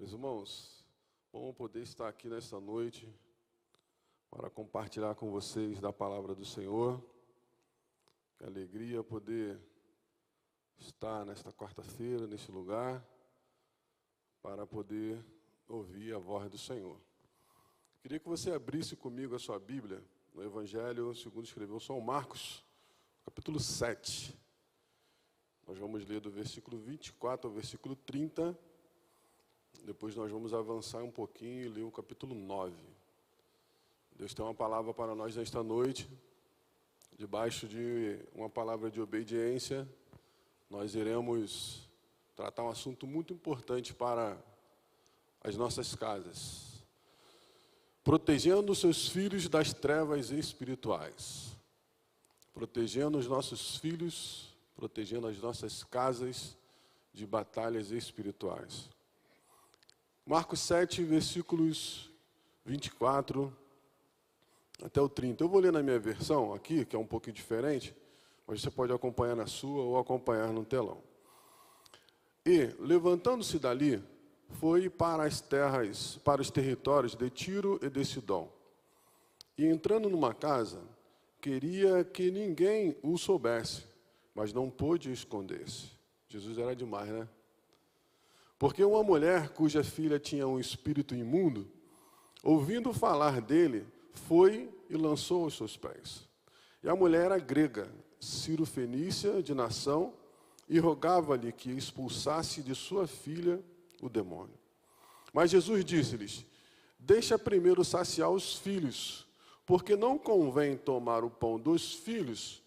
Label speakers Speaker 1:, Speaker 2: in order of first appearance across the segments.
Speaker 1: Meus irmãos, bom poder estar aqui nesta noite para compartilhar com vocês da palavra do Senhor. Que alegria poder estar nesta quarta-feira, neste lugar, para poder ouvir a voz do Senhor. Queria que você abrisse comigo a sua Bíblia no Evangelho segundo escreveu São Marcos, capítulo 7. Nós vamos ler do versículo 24 ao versículo 30. Depois nós vamos avançar um pouquinho e ler o capítulo 9. Deus tem uma palavra para nós nesta noite. Debaixo de uma palavra de obediência, nós iremos tratar um assunto muito importante para as nossas casas. Protegendo os seus filhos das trevas espirituais. Protegendo os nossos filhos, protegendo as nossas casas de batalhas espirituais. Marcos 7, versículos 24 até o 30. Eu vou ler na minha versão aqui, que é um pouquinho diferente, mas você pode acompanhar na sua ou acompanhar no telão. E, levantando-se dali, foi para as terras, para os territórios de Tiro e de Sidom. E entrando numa casa, queria que ninguém o soubesse, mas não pôde esconder-se. Jesus era demais, né? Porque uma mulher cuja filha tinha um espírito imundo, ouvindo falar dele, foi e lançou aos seus pés. E a mulher era grega, Cirofenícia de nação, e rogava-lhe que expulsasse de sua filha o demônio. Mas Jesus disse-lhes: deixa primeiro saciar os filhos, porque não convém tomar o pão dos filhos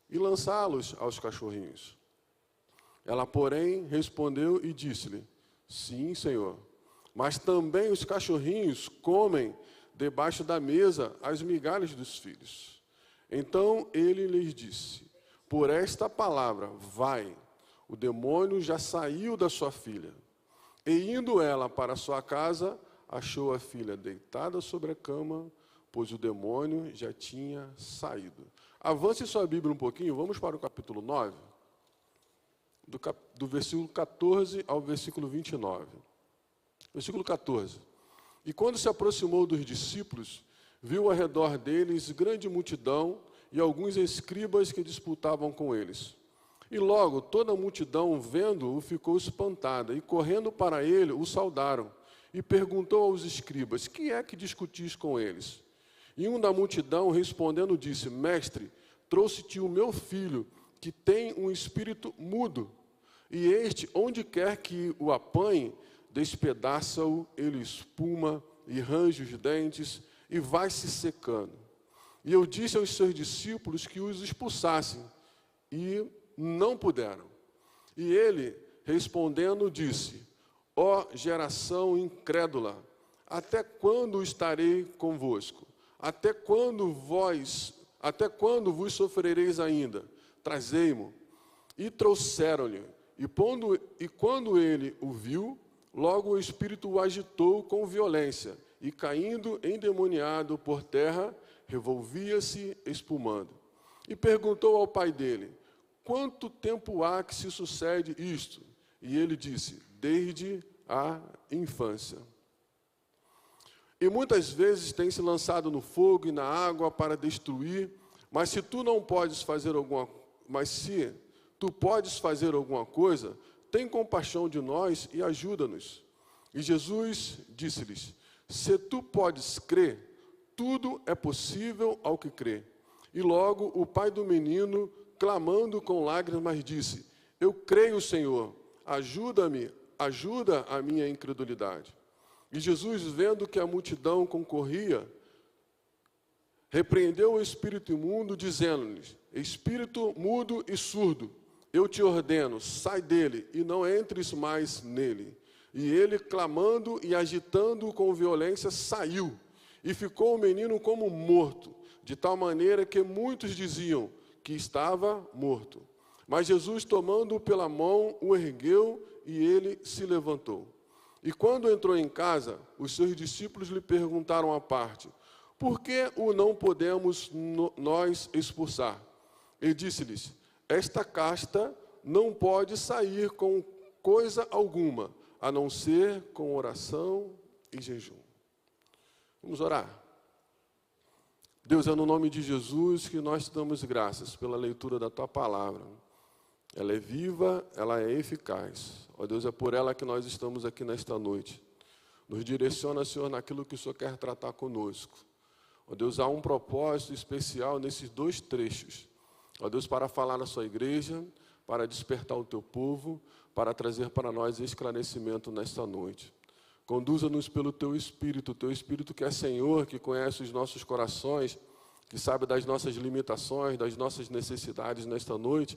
Speaker 1: e lançá-los aos cachorrinhos. Ela, porém, respondeu e disse-lhe: sim, Senhor, mas também os cachorrinhos comem debaixo da mesa as migalhas dos filhos. Então ele lhes disse: por esta palavra, vai, o demônio já saiu da sua filha. E indo ela para sua casa, achou a filha deitada sobre a cama, pois o demônio já tinha saído. Avance sua Bíblia um pouquinho, vamos para o capítulo 9. Do versículo 14 ao versículo 29. Versículo 14. E quando se aproximou dos discípulos, viu ao redor deles grande multidão e alguns escribas que disputavam com eles. E logo toda a multidão, vendo-o, ficou espantada, e correndo para ele, o saudaram. E perguntou aos escribas: que é que discutis com eles? E um da multidão, respondendo, disse: mestre, trouxe-te o meu filho, que tem um espírito mudo. E este, onde quer que o apanhe, despedaça-o, ele espuma e range os dentes e vai se secando. E eu disse aos seus discípulos que os expulsassem, e não puderam. E ele, respondendo, disse: ó geração incrédula, até quando estarei convosco? Até quando vos sofrereis ainda? Trazei-mo. E trouxeram-lhe. E quando ele o viu, logo o espírito o agitou com violência, e caindo endemoniado por terra, revolvia-se espumando. E perguntou ao pai dele: quanto tempo há que se sucede isto? E ele disse: desde a infância. E muitas vezes tem se lançado no fogo e na água para destruir, mas se tu podes fazer alguma coisa, tem compaixão de nós e ajuda-nos. E Jesus disse-lhes: se tu podes crer, tudo é possível ao que crê. E logo o pai do menino, clamando com lágrimas, disse: eu creio, Senhor, ajuda a minha incredulidade. E Jesus, vendo que a multidão concorria, repreendeu o espírito imundo, dizendo-lhes: espírito mudo e surdo, eu te ordeno, sai dele e não entres mais nele. E ele, clamando e agitando com violência, saiu. E ficou o menino como morto, de tal maneira que muitos diziam que estava morto. Mas Jesus, tomando-o pela mão, o ergueu e ele se levantou. E quando entrou em casa, os seus discípulos lhe perguntaram à parte: por que o não podemos nós expulsar? Ele disse-lhes: esta casta não pode sair com coisa alguma, a não ser com oração e jejum. Vamos orar. Deus, é no nome de Jesus que nós te damos graças pela leitura da Tua palavra. Ela é viva, ela é eficaz. Ó Deus, é por ela que nós estamos aqui nesta noite. Nos direciona, Senhor, naquilo que o Senhor quer tratar conosco. Ó Deus, há um propósito especial nesses dois trechos. Ó Deus, para falar na sua igreja, para despertar o teu povo, para trazer para nós esclarecimento nesta noite. Conduza-nos pelo teu Espírito que é Senhor, que conhece os nossos corações, que sabe das nossas limitações, das nossas necessidades nesta noite,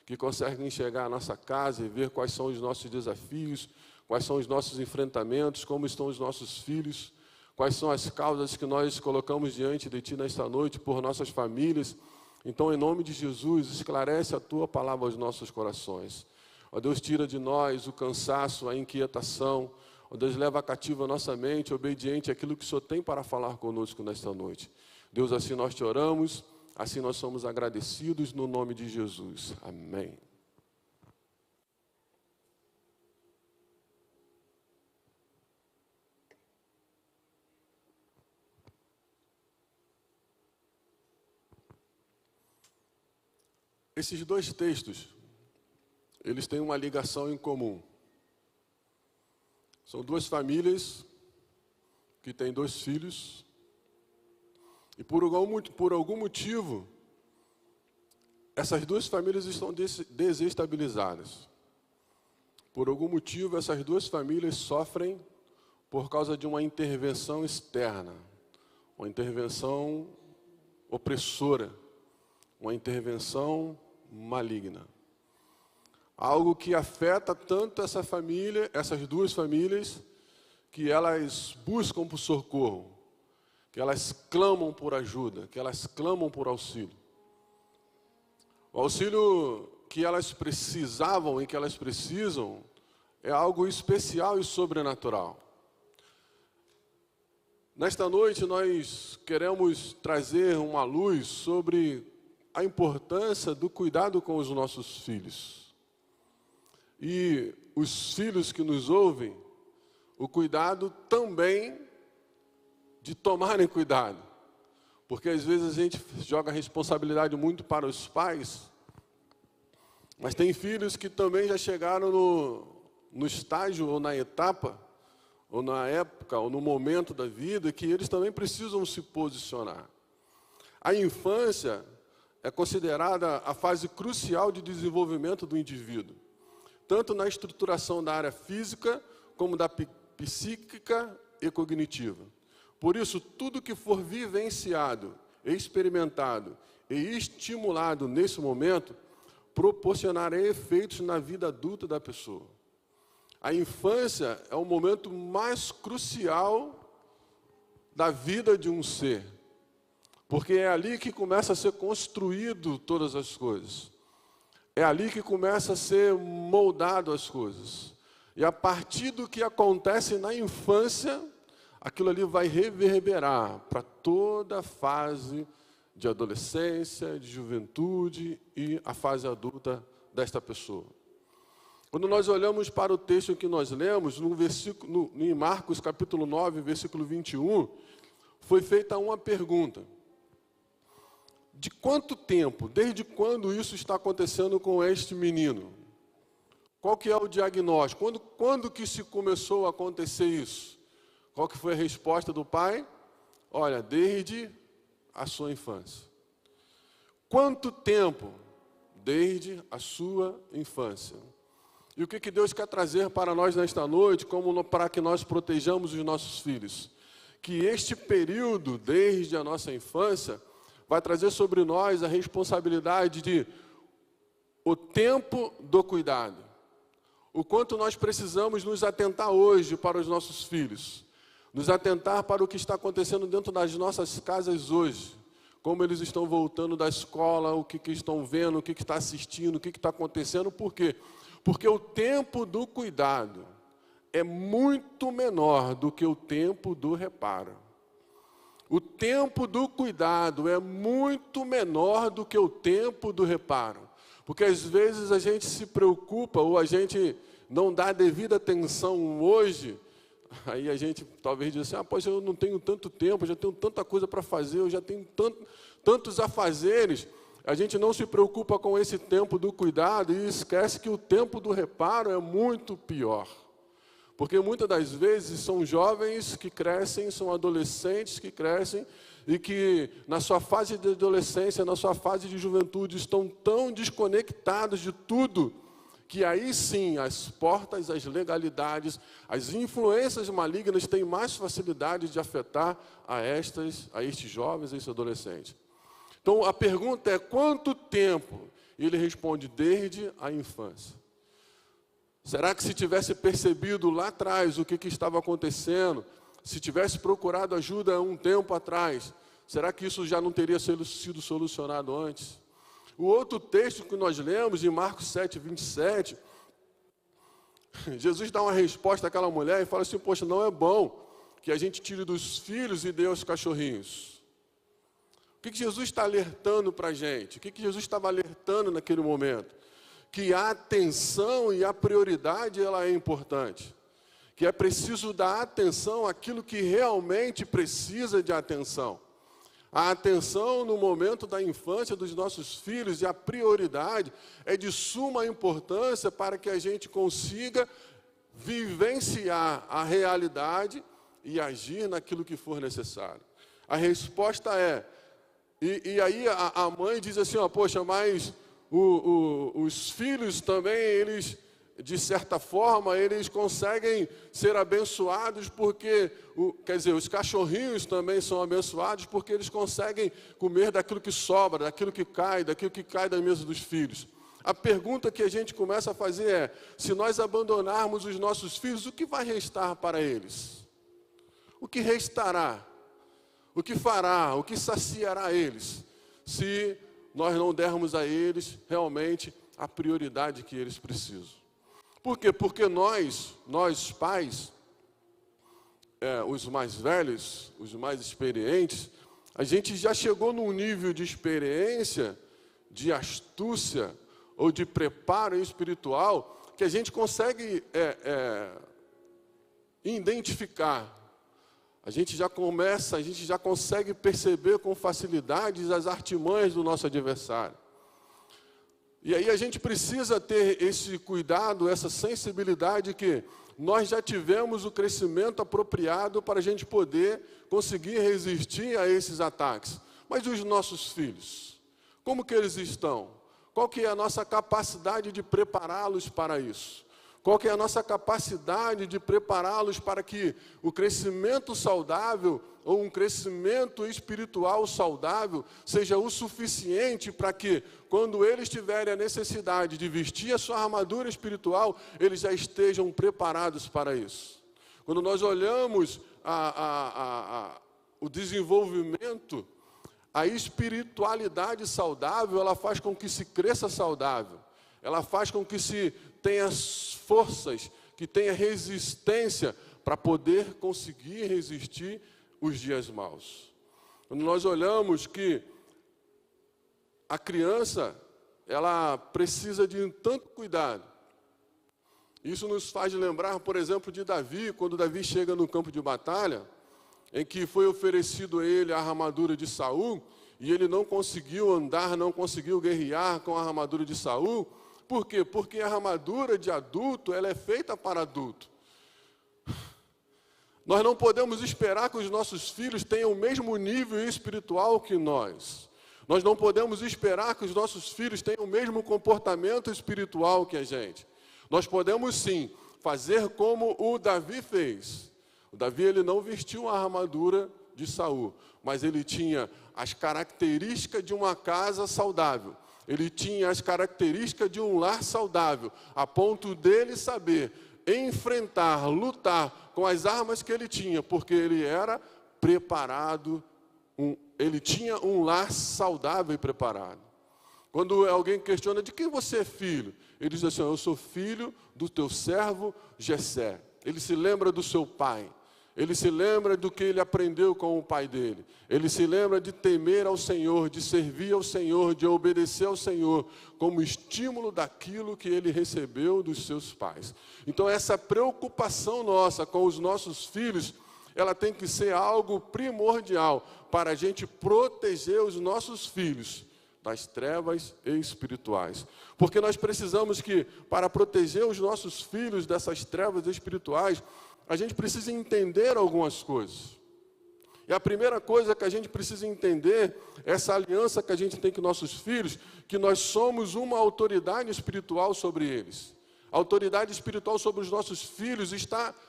Speaker 1: que consegue enxergar a nossa casa e ver quais são os nossos desafios, quais são os nossos enfrentamentos, como estão os nossos filhos, quais são as causas que nós colocamos diante de Ti nesta noite por nossas famílias. Então, em nome de Jesus, esclarece a Tua palavra aos nossos corações. Ó Deus, tira de nós o cansaço, a inquietação. Ó Deus, leva cativa a nossa mente, obediente àquilo que o Senhor tem para falar conosco nesta noite. Deus, assim nós te oramos, assim nós somos agradecidos no nome de Jesus. Amém. Esses dois textos, eles têm uma ligação em comum. São duas famílias que têm dois filhos e por algum motivo essas duas famílias estão desestabilizadas. Por algum motivo essas duas famílias sofrem por causa de uma intervenção externa, uma intervenção opressora, uma intervenção maligna. Algo que afeta tanto essa família, essas duas famílias, que elas buscam por socorro, que elas clamam por ajuda, que elas clamam por auxílio. O auxílio que elas precisavam e que elas precisam é algo especial e sobrenatural. Nesta noite nós queremos trazer uma luz sobre a importância do cuidado com os nossos filhos. E os filhos que nos ouvem, o cuidado também de tomarem cuidado. Porque às vezes a gente joga a responsabilidade muito para os pais, mas tem filhos que também já chegaram no estágio ou na etapa, ou na época, ou no momento da vida, que eles também precisam se posicionar. A infância é considerada a fase crucial de desenvolvimento do indivíduo, tanto na estruturação da área física, como da psíquica e cognitiva. Por isso, tudo que for vivenciado, experimentado e estimulado nesse momento, proporcionará efeitos na vida adulta da pessoa. A infância é o momento mais crucial da vida de um ser, porque é ali que começa a ser construído todas as coisas. É ali que começa a ser moldado as coisas. E a partir do que acontece na infância, aquilo ali vai reverberar para toda a fase de adolescência, de juventude e a fase adulta desta pessoa. Quando nós olhamos para o texto que nós lemos, em Marcos capítulo 9, versículo 21, foi feita uma pergunta. De quanto tempo, desde quando isso está acontecendo com este menino? Qual que é o diagnóstico? Quando que se começou a acontecer isso? Qual que foi a resposta do pai? Olha, desde a sua infância. Quanto tempo? Desde a sua infância. E o que Deus quer trazer para nós nesta noite, como para que nós protejamos os nossos filhos? Que este período, desde a nossa infância, vai trazer sobre nós a responsabilidade de o tempo do cuidado. O quanto nós precisamos nos atentar hoje para os nossos filhos. Nos atentar para o que está acontecendo dentro das nossas casas hoje. Como eles estão voltando da escola, o que estão vendo, o que está assistindo, o que está acontecendo. Por quê? Porque o tempo do cuidado é muito menor do que o tempo do reparo. O tempo do cuidado é muito menor do que o tempo do reparo. Porque às vezes a gente se preocupa ou a gente não dá a devida atenção hoje, aí a gente talvez diz assim, pois eu não tenho tanto tempo, eu já tenho tanta coisa para fazer, eu já tenho tantos afazeres. A gente não se preocupa com esse tempo do cuidado e esquece que o tempo do reparo é muito pior. Porque muitas das vezes são jovens que crescem, são adolescentes que crescem e que na sua fase de adolescência, na sua fase de juventude, estão tão desconectados de tudo, que aí sim as portas, as legalidades, as influências malignas têm mais facilidade de afetar a estes jovens, a estes adolescentes. Então a pergunta é, quanto tempo? E ele responde, desde a infância. Será que se tivesse percebido lá atrás o que estava acontecendo, se tivesse procurado ajuda um tempo atrás, será que isso já não teria sido solucionado antes? O outro texto que nós lemos, em Marcos 7, 27, Jesus dá uma resposta àquela mulher e fala assim, poxa, não é bom que a gente tire dos filhos e dê aos cachorrinhos. O que Jesus está alertando para a gente? O que Jesus estava alertando naquele momento? Que a atenção e a prioridade ela é importante. Que é preciso dar atenção àquilo que realmente precisa de atenção. A atenção no momento da infância dos nossos filhos e a prioridade é de suma importância para que a gente consiga vivenciar a realidade e agir naquilo que for necessário. A resposta é, e aí a mãe diz assim, poxa, mas os filhos também, eles, de certa forma, eles conseguem ser abençoados porque, quer dizer, os cachorrinhos também são abençoados porque eles conseguem comer daquilo que sobra, daquilo que cai da mesa dos filhos. A pergunta que a gente começa a fazer é, se nós abandonarmos os nossos filhos, o que vai restar para eles? O que restará? O que fará? O que saciará eles? Se nós não dermos a eles realmente a prioridade que eles precisam. Por quê? Porque nós pais, os mais velhos, os mais experientes, a gente já chegou num nível de experiência, de astúcia ou de preparo espiritual que a gente consegue identificar. A gente já consegue perceber com facilidade as artimanhas do nosso adversário. E aí a gente precisa ter esse cuidado, essa sensibilidade que nós já tivemos o crescimento apropriado para a gente poder conseguir resistir a esses ataques. Mas os nossos filhos, como que eles estão? Qual que é a nossa capacidade de prepará-los para isso? Qual que é a nossa capacidade de prepará-los para que o crescimento saudável ou um crescimento espiritual saudável seja o suficiente para que, quando eles tiverem a necessidade de vestir a sua armadura espiritual, eles já estejam preparados para isso. Quando nós olhamos o desenvolvimento, a espiritualidade saudável, ela faz com que se cresça saudável. Ela faz com que se tenha forças, que tenha resistência para poder conseguir resistir os dias maus. Quando nós olhamos que a criança, ela precisa de tanto cuidado. Isso nos faz lembrar, por exemplo, de Davi, quando Davi chega no campo de batalha, em que foi oferecido a ele a armadura de Saul, e ele não conseguiu andar, não conseguiu guerrear com a armadura de Saul. Por quê? Porque a armadura de adulto, ela é feita para adulto. Nós não podemos esperar que os nossos filhos tenham o mesmo nível espiritual que nós. Nós não podemos esperar que os nossos filhos tenham o mesmo comportamento espiritual que a gente. Nós podemos sim fazer como o Davi fez. O Davi, ele não vestiu a armadura de Saul, mas ele tinha as características de uma casa saudável. Ele tinha as características de um lar saudável, a ponto dele saber enfrentar, lutar com as armas que ele tinha, porque ele era preparado, ele tinha um lar saudável e preparado. Quando alguém questiona, de quem você é filho? Ele diz assim, eu sou filho do teu servo Jessé. Ele se lembra do seu pai. Ele se lembra do que ele aprendeu com o pai dele. Ele se lembra de temer ao Senhor, de servir ao Senhor, de obedecer ao Senhor, como estímulo daquilo que ele recebeu dos seus pais. Então, essa preocupação nossa com os nossos filhos, ela tem que ser algo primordial para a gente proteger os nossos filhos das trevas espirituais. Porque nós precisamos que, para proteger os nossos filhos dessas trevas espirituais, a gente precisa entender algumas coisas. E a primeira coisa que a gente precisa entender, essa aliança que a gente tem com nossos filhos, que nós somos uma autoridade espiritual sobre eles. A autoridade espiritual sobre os nossos filhos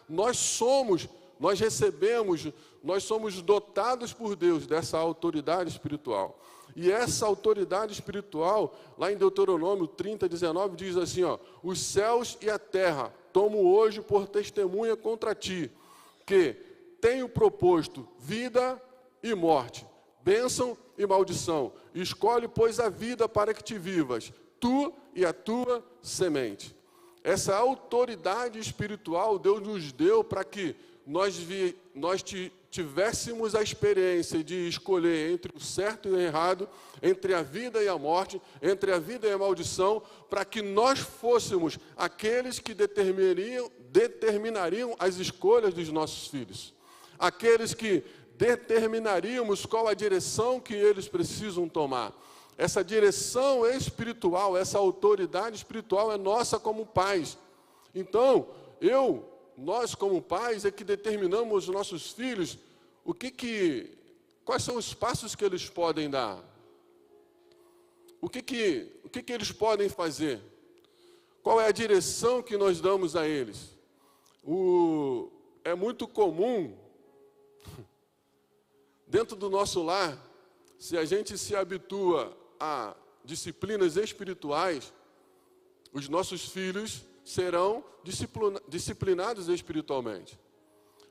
Speaker 1: nós recebemos, nós somos dotados por Deus dessa autoridade espiritual. E essa autoridade espiritual, lá em Deuteronômio 30, 19, diz assim, ó, os céus e a terra tomo hoje por testemunha contra ti, que tenho proposto vida e morte, bênção e maldição. Escolhe, pois, a vida para que te vivas, tu e a tua semente. Essa autoridade espiritual Deus nos deu para que nós tivéssemos a experiência de escolher entre o certo e o errado, entre a vida e a morte, entre a vida e a maldição, para que nós fôssemos aqueles que determinariam as escolhas dos nossos filhos. Aqueles que determinaríamos qual a direção que eles precisam tomar. Essa direção espiritual, essa autoridade espiritual é nossa como pais. Então, nós como pais é que determinamos os nossos filhos quais são os passos que eles podem dar. O que eles podem fazer? Qual é a direção que nós damos a eles? É muito comum, dentro do nosso lar, se a gente se habitua a disciplinas espirituais, os nossos filhos serão disciplinados espiritualmente.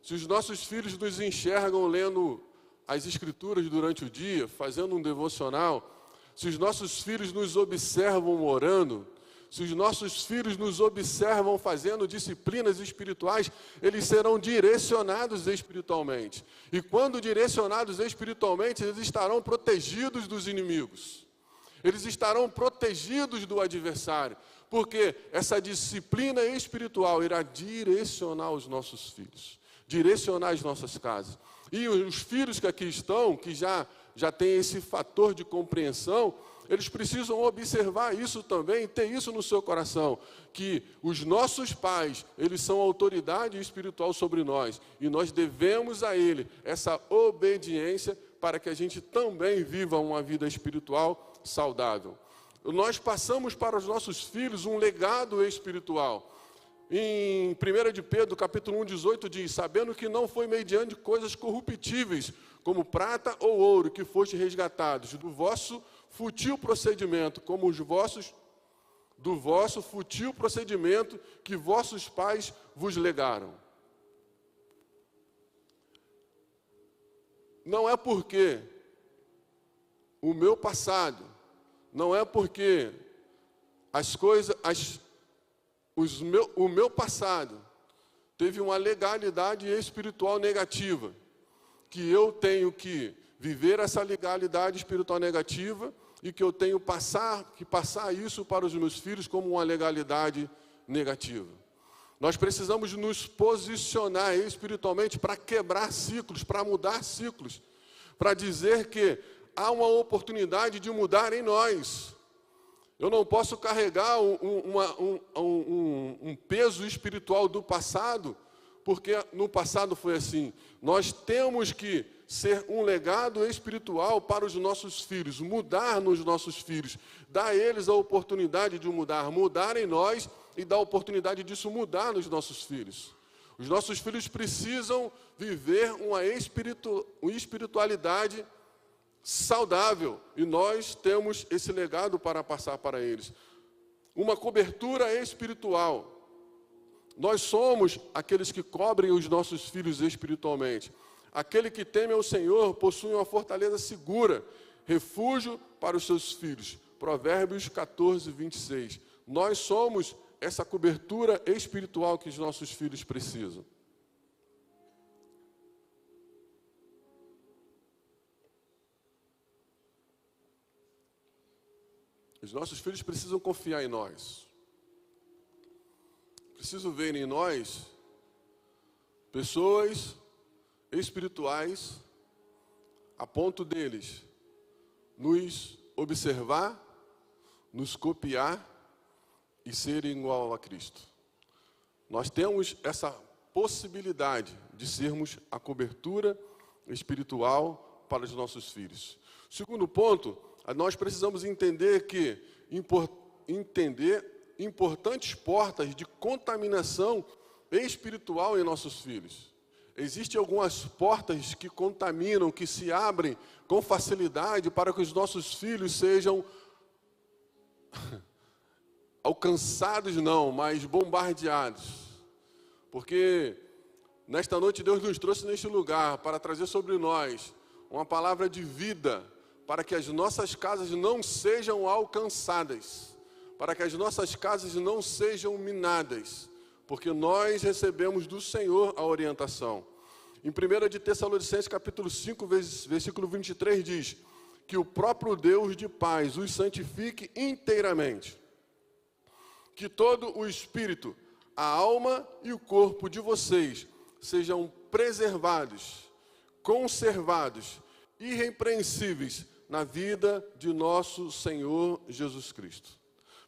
Speaker 1: Se os nossos filhos nos enxergam lendo as Escrituras durante o dia, fazendo um devocional, se os nossos filhos nos observam orando, se os nossos filhos nos observam fazendo disciplinas espirituais, eles serão direcionados espiritualmente. E quando direcionados espiritualmente, eles estarão protegidos dos inimigos. Eles estarão protegidos do adversário. Porque essa disciplina espiritual irá direcionar os nossos filhos, direcionar as nossas casas. E os filhos que aqui estão, que já têm esse fator de compreensão, eles precisam observar isso também, ter isso no seu coração, que os nossos pais, eles são autoridade espiritual sobre nós, e nós devemos a ele essa obediência para que a gente também viva uma vida espiritual saudável. Nós passamos para os nossos filhos um legado espiritual. Em 1 de Pedro, capítulo 1, 18, diz, sabendo que não foi mediante coisas corruptíveis, como prata ou ouro, que foste resgatados do vosso fútil procedimento, do vosso fútil procedimento que vossos pais vos legaram. Não é porque o meu passado, não é porque o meu passado teve uma legalidade espiritual negativa, que eu tenho que viver essa legalidade espiritual negativa e que eu tenho que passar isso para os meus filhos como uma legalidade negativa. Nós precisamos nos posicionar espiritualmente para quebrar ciclos, para mudar ciclos, para dizer que há uma oportunidade de mudar em nós. Eu não posso carregar um peso espiritual do passado, porque no passado foi assim. Nós temos que ser um legado espiritual para os nossos filhos, mudar nos nossos filhos, dar a eles a oportunidade de mudar em nós e dar a oportunidade disso mudar nos nossos filhos. Os nossos filhos precisam viver uma espiritualidade saudável, e nós temos esse legado para passar para eles. Uma cobertura espiritual. Nós somos aqueles que cobrem os nossos filhos espiritualmente. Aquele que teme ao Senhor possui uma fortaleza segura, refúgio para os seus filhos. Provérbios 14, 26. Nós somos essa cobertura espiritual que os nossos filhos precisam. Os nossos filhos precisam confiar em nós. Precisam ver em nós pessoas espirituais a ponto deles nos observar, nos copiar e serem igual a Cristo. Nós temos essa possibilidade de sermos a cobertura espiritual para os nossos filhos. Segundo ponto, nós precisamos entender importantes portas de contaminação espiritual em nossos filhos. Existem algumas portas que contaminam, que se abrem com facilidade para que os nossos filhos sejam alcançados não, mas bombardeados. Porque nesta noite Deus nos trouxe neste lugar para trazer sobre nós uma palavra de vida, para que as nossas casas não sejam alcançadas, para que as nossas casas não sejam minadas, porque nós recebemos do Senhor a orientação. Em 1 de Tessalonicenses, capítulo 5, versículo 23, diz que o próprio Deus de paz os santifique inteiramente, que todo o espírito, a alma e o corpo de vocês sejam preservados, conservados, irrepreensíveis na vida de nosso Senhor Jesus Cristo.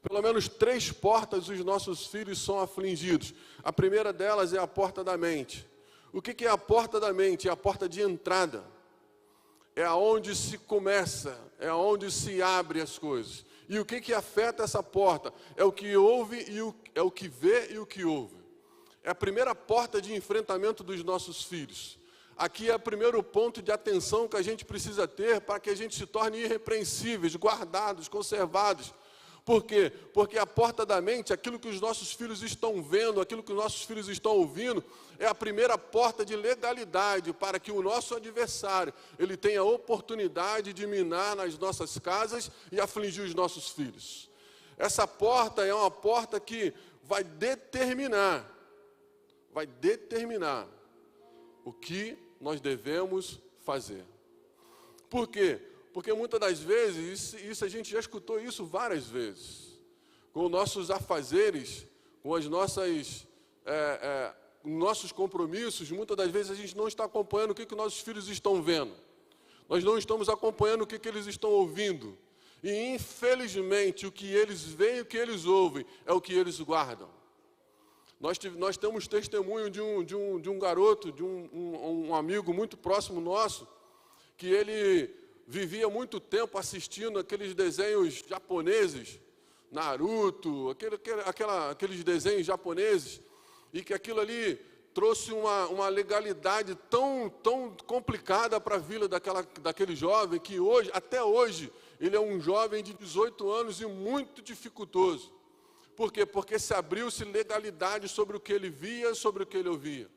Speaker 1: Pelo menos 3 portas os nossos filhos são afligidos. A primeira delas é a porta da mente. O que é a porta da mente? É a porta de entrada. É aonde se começa, é aonde se abre as coisas. E o que afeta essa porta? É o que ouve e é o que vê e o que ouve. É a primeira porta de enfrentamento dos nossos filhos. Aqui é o primeiro ponto de atenção que a gente precisa ter para que a gente se torne irrepreensíveis, guardados, conservados. Por quê? Porque a porta da mente, aquilo que os nossos filhos estão vendo, aquilo que os nossos filhos estão ouvindo, é a primeira porta de legalidade para que o nosso adversário, ele tenha a oportunidade de minar nas nossas casas e afligir os nossos filhos. Essa porta é uma porta que vai determinar o que nós devemos fazer. Por quê? Porque muitas das vezes, isso a gente já escutou isso várias vezes, com nossos afazeres, com as nossos compromissos, muitas das vezes a gente não está acompanhando o que nossos filhos estão vendo. Nós não estamos acompanhando o que eles estão ouvindo. E, infelizmente, o que eles veem e o que eles ouvem é o que eles guardam. Nós temos testemunho de um garoto, de um amigo muito próximo nosso, que ele vivia muito tempo assistindo aqueles desenhos japoneses, Naruto, aqueles desenhos japoneses, e que aquilo ali trouxe uma legalidade tão complicada para a vida daquele jovem, que até hoje, ele é um jovem de 18 anos e muito dificultoso. Por quê? Porque se abriu-se legalidade sobre o que ele via, sobre o que ele ouvia.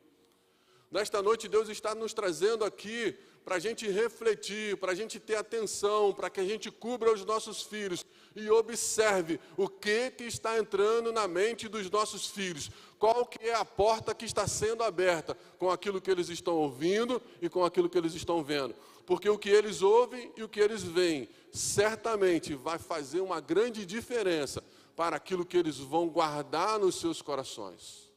Speaker 1: Nesta noite, Deus está nos trazendo aqui para a gente refletir, para a gente ter atenção, para que a gente cubra os nossos filhos e observe o que está entrando na mente dos nossos filhos. Qual que é a porta que está sendo aberta com aquilo que eles estão ouvindo e com aquilo que eles estão vendo. Porque o que eles ouvem e o que eles veem, certamente vai fazer uma grande diferença para aquilo que eles vão guardar nos seus corações.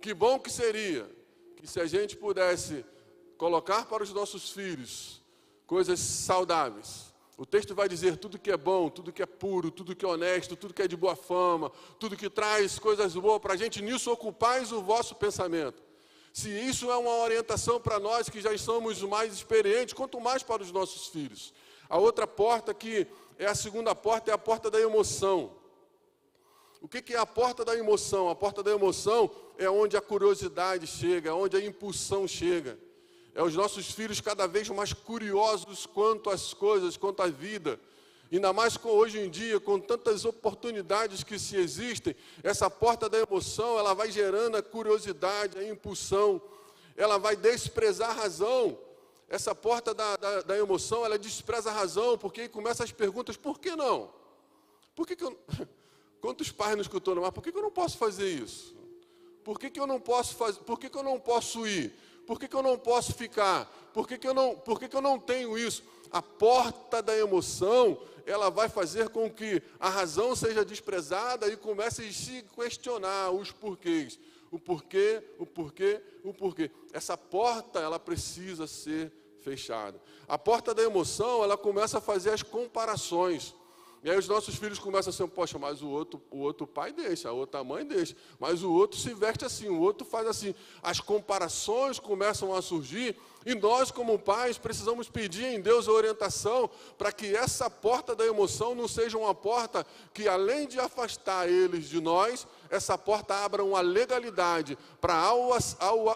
Speaker 1: Que bom que seria que se a gente pudesse colocar para os nossos filhos coisas saudáveis. O texto vai dizer tudo que é bom, tudo que é puro, tudo que é honesto, tudo que é de boa fama, tudo que traz coisas boas para a gente, nisso ocupais o vosso pensamento. Se isso é uma orientação para nós que já somos mais experientes, quanto mais para os nossos filhos. A outra porta que é a segunda porta é a porta da emoção. O que é a porta da emoção? A porta da emoção é onde a curiosidade chega, onde a impulsão chega. É os nossos filhos cada vez mais curiosos quanto às coisas, quanto à vida. Ainda mais hoje em dia, com tantas oportunidades que se existem, essa porta da emoção, ela vai gerando a curiosidade, a impulsão. Ela vai desprezar a razão. Essa porta da emoção, ela despreza a razão, porque aí começam as perguntas, por que não? Por que eu... Quantos pais não escutou, mas por que eu não posso fazer isso? Por que eu não posso fazer? Por que eu não posso ir? Por que eu não posso ficar? Por que eu não tenho isso? A porta da emoção, ela vai fazer com que a razão seja desprezada e comece a se questionar os porquês. O porquê, o porquê, o porquê. Essa porta, ela precisa ser fechada. A porta da emoção, ela começa a fazer as comparações. E aí os nossos filhos começam assim, poxa, mas o outro pai deixa, a outra mãe deixa, mas o outro se veste assim, o outro faz assim. As comparações começam a surgir e nós, como pais, precisamos pedir em Deus a orientação para que essa porta da emoção não seja uma porta que, além de afastar eles de nós, essa porta abra uma legalidade para, ao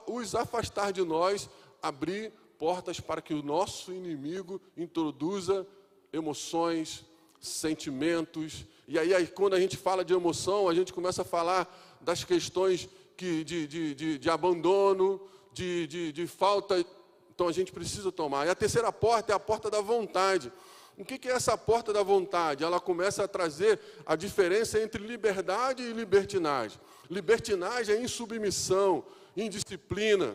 Speaker 1: os afastar de nós, abrir portas para que o nosso inimigo introduza emoções, sentimentos, e aí quando a gente fala de emoção, a gente começa a falar das questões de abandono, de falta, então a gente precisa tomar. E a terceira porta é a porta da vontade. O que é essa porta da vontade? Ela começa a trazer a diferença entre liberdade e libertinagem. Libertinagem é insubmissão, indisciplina,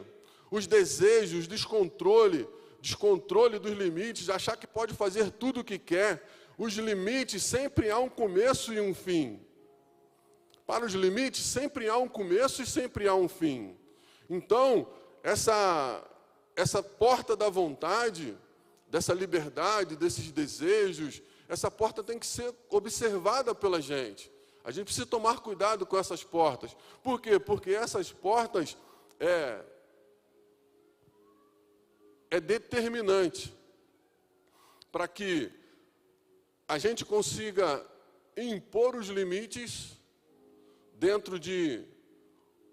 Speaker 1: os desejos, descontrole dos limites, achar que pode fazer tudo o que quer. Os limites, sempre há um começo e um fim. Para os limites, sempre há um começo e sempre há um fim. Então, essa porta da vontade, dessa liberdade, desses desejos, essa porta tem que ser observada pela gente. A gente precisa tomar cuidado com essas portas. Por quê? Porque essas portas é determinante para que a gente consiga impor os limites dentro de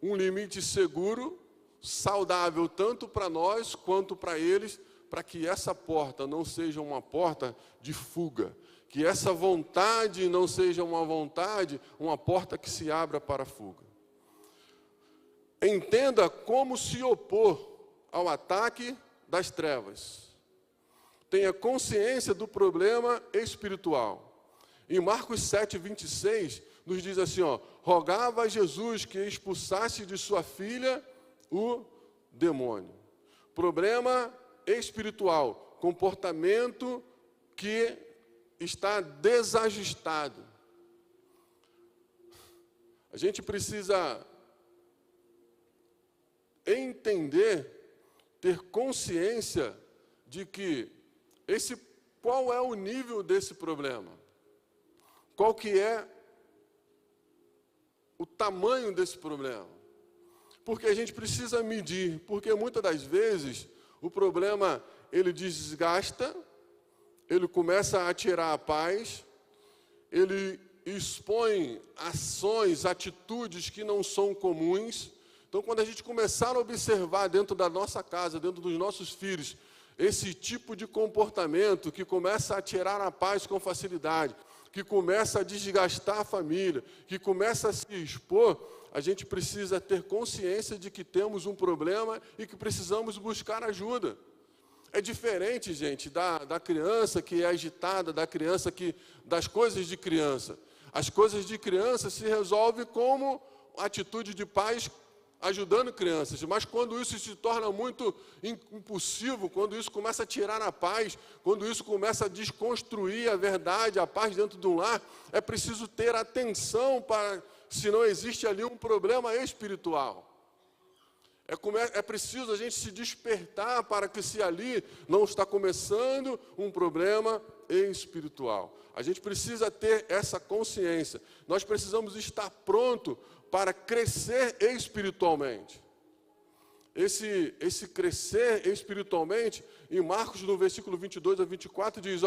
Speaker 1: um limite seguro, saudável, tanto para nós quanto para eles, para que essa porta não seja uma porta de fuga, que essa vontade não seja uma porta que se abra para a fuga. Entenda como se opor ao ataque das trevas. Tenha consciência do problema espiritual. Em Marcos 7, 26, nos diz assim, rogava a Jesus que expulsasse de sua filha o demônio. Problema espiritual, comportamento que está desajustado. A gente precisa entender, ter consciência de que qual é o nível desse problema? Qual que é o tamanho desse problema? Porque a gente precisa medir, porque muitas das vezes o problema, ele desgasta, ele começa a tirar a paz, ele expõe ações, atitudes que não são comuns. Então, quando a gente começar a observar dentro da nossa casa, dentro dos nossos filhos, esse tipo de comportamento que começa a tirar a paz com facilidade, que começa a desgastar a família, que começa a se expor, a gente precisa ter consciência de que temos um problema e que precisamos buscar ajuda. É diferente, gente, da criança que é agitada, das coisas de criança. As coisas de criança se resolvem como atitude de pais ajudando crianças, mas quando isso se torna muito impulsivo, quando isso começa a tirar a paz, quando isso começa a desconstruir a verdade, a paz dentro de um lar, é preciso ter atenção para se não existe ali um problema espiritual. É preciso a gente se despertar para que se ali não está começando um problema espiritual. A gente precisa ter essa consciência. Nós precisamos estar pronto para crescer espiritualmente. Esse crescer espiritualmente, em Marcos, no versículo 22 a 24, diz,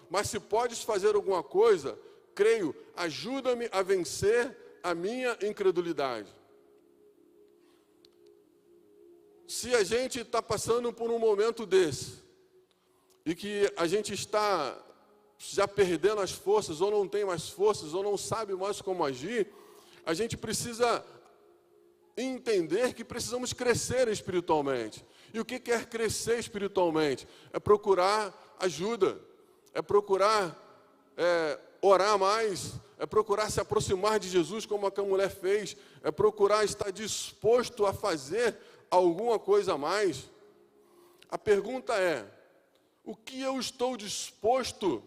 Speaker 1: mas se podes fazer alguma coisa, creio, ajuda-me a vencer a minha incredulidade. Se a gente está passando por um momento desse, e que a gente está já perdendo as forças, ou não tem mais forças, ou não sabe mais como agir, a gente precisa entender que precisamos crescer espiritualmente. E o que é crescer espiritualmente? É procurar ajuda, é procurar orar mais, é procurar se aproximar de Jesus como aquela mulher fez, é procurar estar disposto a fazer alguma coisa a mais, a pergunta é: o que eu estou disposto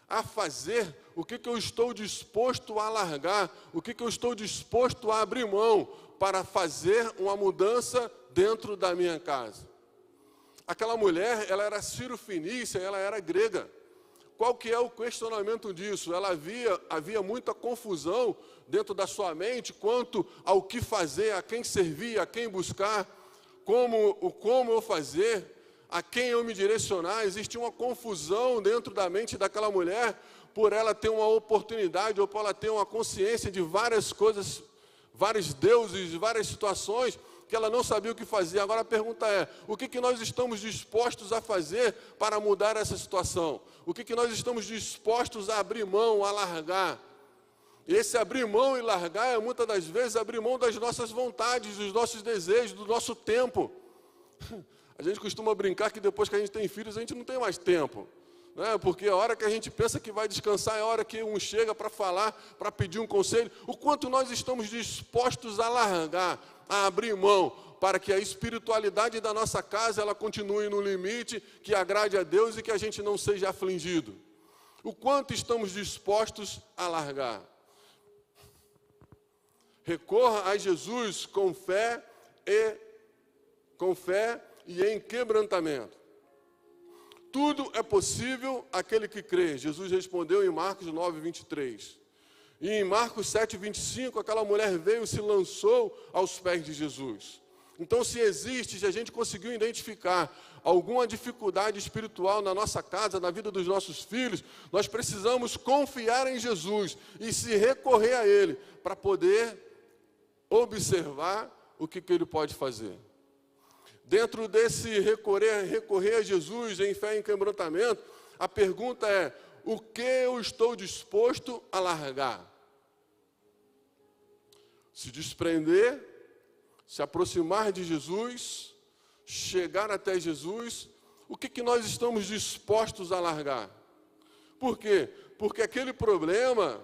Speaker 1: a fazer? O que eu estou disposto a largar? O que eu estou disposto a abrir mão para fazer uma mudança dentro da minha casa? Aquela mulher, ela era sírio-fenícia, ela era grega. Qual que é o questionamento disso? Havia muita confusão dentro da sua mente quanto ao que fazer, a quem servir, a quem buscar, como eu fazer, a quem eu me direcionar. Existia uma confusão dentro da mente daquela mulher, por ela ter uma oportunidade, ou por ela ter uma consciência de várias coisas, vários deuses, várias situações, que ela não sabia o que fazer. Agora a pergunta é: o que nós estamos dispostos a fazer para mudar essa situação? O que nós estamos dispostos a abrir mão, a largar? E esse abrir mão e largar é muitas das vezes abrir mão das nossas vontades, dos nossos desejos, do nosso tempo. A gente costuma brincar que depois que a gente tem filhos, a gente não tem mais tempo, né? Porque a hora que a gente pensa que vai descansar é a hora que um chega para falar, para pedir um conselho. O quanto nós estamos dispostos a largar, a abrir mão, para que a espiritualidade da nossa casa ela continue no limite, que agrade a Deus e que a gente não seja afligido. O quanto estamos dispostos a largar. Recorra a Jesus com fé e em quebrantamento. Tudo é possível àquele que crê. Jesus respondeu em Marcos 9, 23. E em Marcos 7, 25, aquela mulher veio e se lançou aos pés de Jesus. Então, se a gente conseguiu identificar alguma dificuldade espiritual na nossa casa, na vida dos nossos filhos, nós precisamos confiar em Jesus e se recorrer a Ele para poder observar o que Ele pode fazer. Dentro desse recorrer a Jesus em fé e em quebrantamento, a pergunta é: o que eu estou disposto a largar? Se desprender, se aproximar de Jesus, chegar até Jesus, o que nós estamos dispostos a largar? Por quê? Porque aquele problema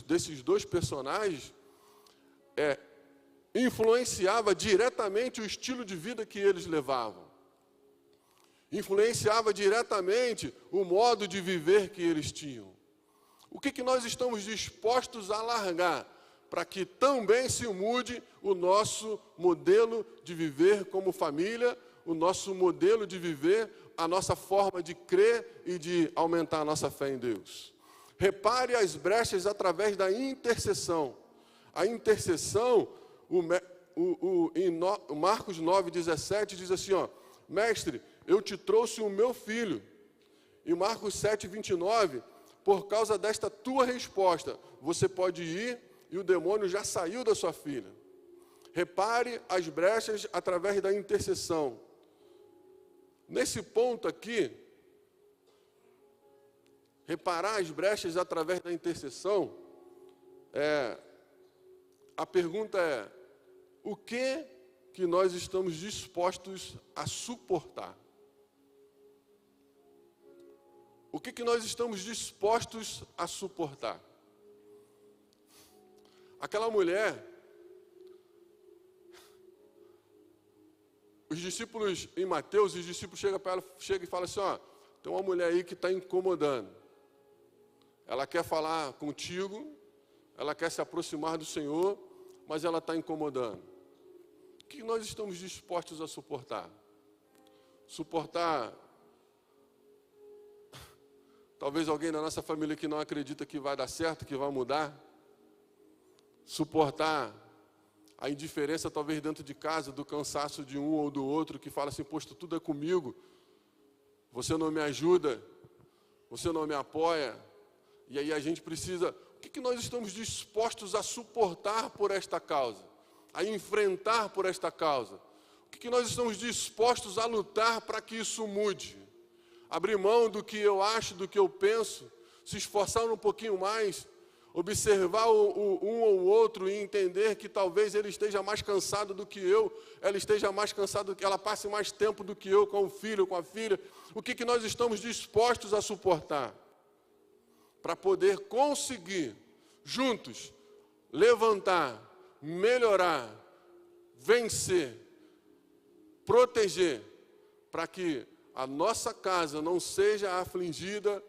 Speaker 1: desses dois personagens influenciava diretamente o estilo de vida que eles levavam. Influenciava diretamente o modo de viver que eles tinham. O que nós estamos dispostos a largar para que também se mude o nosso modelo de viver como família, o nosso modelo de viver, a nossa forma de crer e de aumentar a nossa fé em Deus? Repare as brechas através da intercessão. A intercessão, em Marcos 9, 17, diz assim, mestre, eu te trouxe o meu filho. Em Marcos 7, 29, por causa desta tua resposta, você pode ir e o demônio já saiu da sua filha. Repare as brechas através da intercessão. Nesse ponto aqui, reparar as brechas através da intercessão, a pergunta é: o que nós estamos dispostos a suportar? O que nós estamos dispostos a suportar? Aquela mulher, os discípulos em Mateus, os discípulos chegam para ela e falam assim, tem uma mulher aí que está incomodando. Ela quer falar contigo, ela quer se aproximar do Senhor, mas ela está incomodando. O que nós estamos dispostos a suportar? Suportar talvez alguém da nossa família que não acredita que vai dar certo, que vai mudar. Suportar a indiferença talvez dentro de casa, do cansaço de um ou do outro, que fala assim, poxa, tudo é comigo, você não me ajuda, você não me apoia. E aí a gente precisa, o que nós estamos dispostos a suportar por esta causa? A enfrentar por esta causa? O que nós estamos dispostos a lutar para que isso mude? Abrir mão do que eu acho, do que eu penso, se esforçar um pouquinho mais, observar um ou outro e entender que talvez ele esteja mais cansado do que eu, ela esteja mais cansada do que ela, passe mais tempo do que eu com o filho, com a filha. O que nós estamos dispostos a suportar para poder conseguir, juntos, levantar, melhorar, vencer, proteger, para que a nossa casa não seja afligida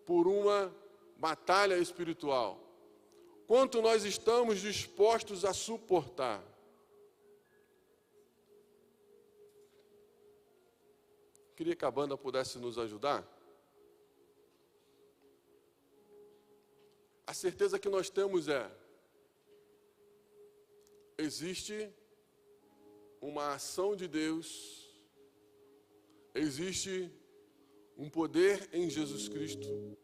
Speaker 1: por uma batalha espiritual. Quanto nós estamos dispostos a suportar. Queria que a banda pudesse nos ajudar. A certeza que nós temos existe uma ação de Deus, existe um poder em Jesus Cristo,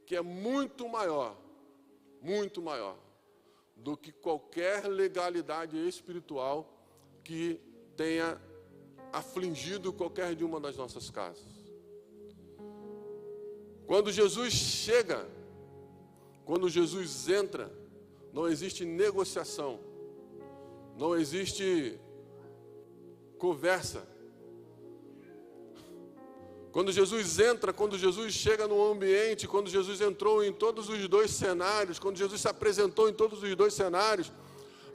Speaker 1: que é muito maior do que qualquer legalidade espiritual que tenha afligido qualquer de uma das nossas casas. Quando Jesus chega, quando Jesus entra, não existe negociação, não existe conversa. Quando Jesus entra, quando Jesus chega no ambiente, quando Jesus entrou em todos os dois cenários, quando Jesus se apresentou em todos os dois cenários,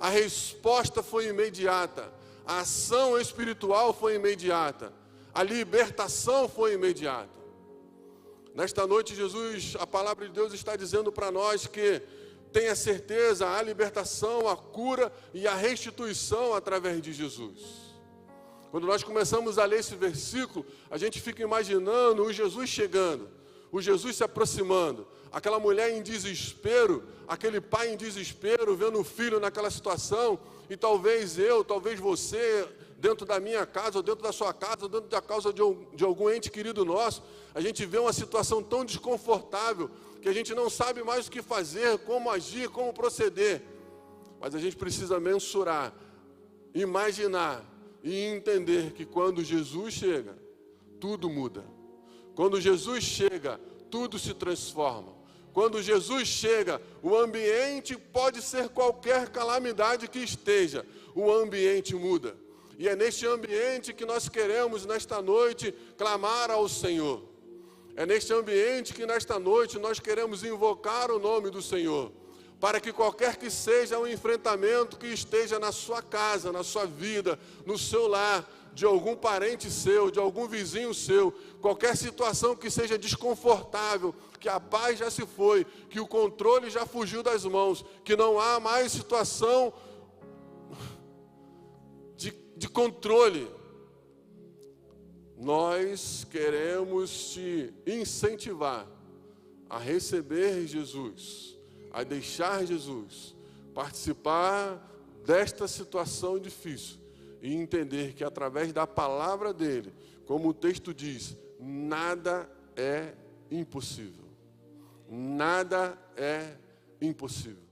Speaker 1: a resposta foi imediata, a ação espiritual foi imediata, a libertação foi imediata. Nesta noite, Jesus, a palavra de Deus está dizendo para nós que tenha certeza, a libertação, a cura e a restituição através de Jesus. Quando nós começamos a ler esse versículo, a gente fica imaginando o Jesus chegando, o Jesus se aproximando, aquela mulher em desespero, aquele pai em desespero, vendo o filho naquela situação, e talvez eu, talvez você, dentro da minha casa, ou dentro da sua casa, ou dentro da casa de algum ente querido nosso, a gente vê uma situação tão desconfortável, que a gente não sabe mais o que fazer, como agir, como proceder. Mas a gente precisa mensurar, imaginar, e entender que quando Jesus chega, tudo muda. Quando Jesus chega, tudo se transforma. Quando Jesus chega, o ambiente pode ser qualquer calamidade que esteja, o ambiente muda. E é neste ambiente que nós queremos, nesta noite, clamar ao Senhor. É neste ambiente que nesta noite nós queremos invocar o nome do Senhor. Para que qualquer que seja o enfrentamento que esteja na sua casa, na sua vida, no seu lar, de algum parente seu, de algum vizinho seu, qualquer situação que seja desconfortável, que a paz já se foi, que o controle já fugiu das mãos, que não há mais situação de controle, nós queremos te incentivar a receber Jesus, a deixar Jesus, participar desta situação difícil e entender que através da palavra dele, como o texto diz, nada é impossível. Nada é impossível.